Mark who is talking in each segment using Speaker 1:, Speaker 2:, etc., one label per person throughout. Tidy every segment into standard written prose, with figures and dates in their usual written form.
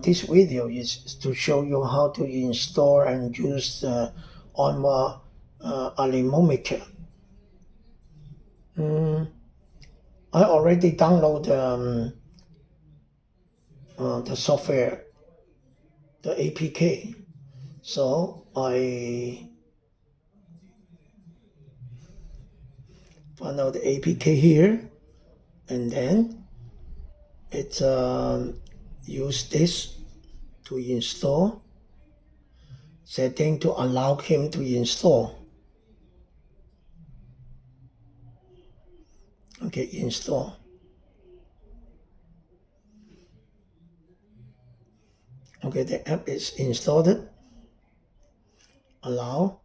Speaker 1: This video is to show you how to install and use the Onwa anemometer. I already downloaded the software, the APK. So I found out the APK here, and then it's use this to install. Setting to allow him to install. Okay, install. Okay, the app is installed. Allow.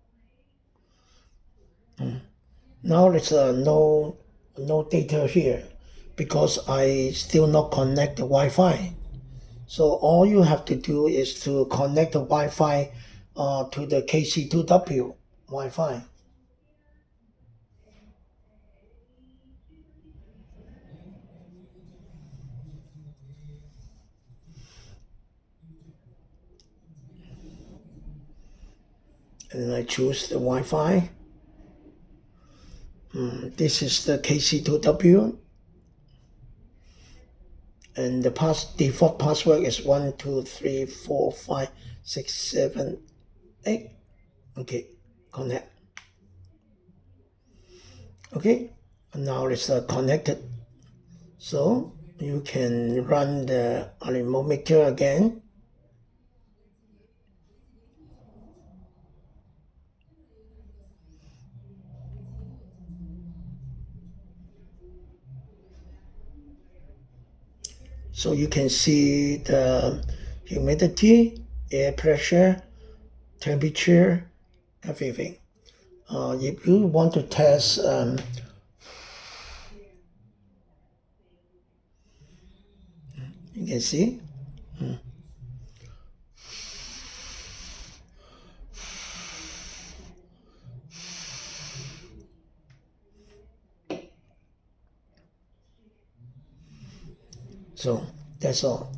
Speaker 1: Now it's no data here because I still not connect the Wi-Fi. So all you have to do is to connect the Wi-Fi to the KC2W Wi-Fi. And I choose the Wi-Fi. This is the KC2W. And the default password is 1, 2, 3, 4, 5, 6, 7, 8. Okay, connect. Okay, now it's connected. So you can run the anemometer again. So you can see the humidity, air pressure, temperature, everything. If you want to test you can see. So that's all.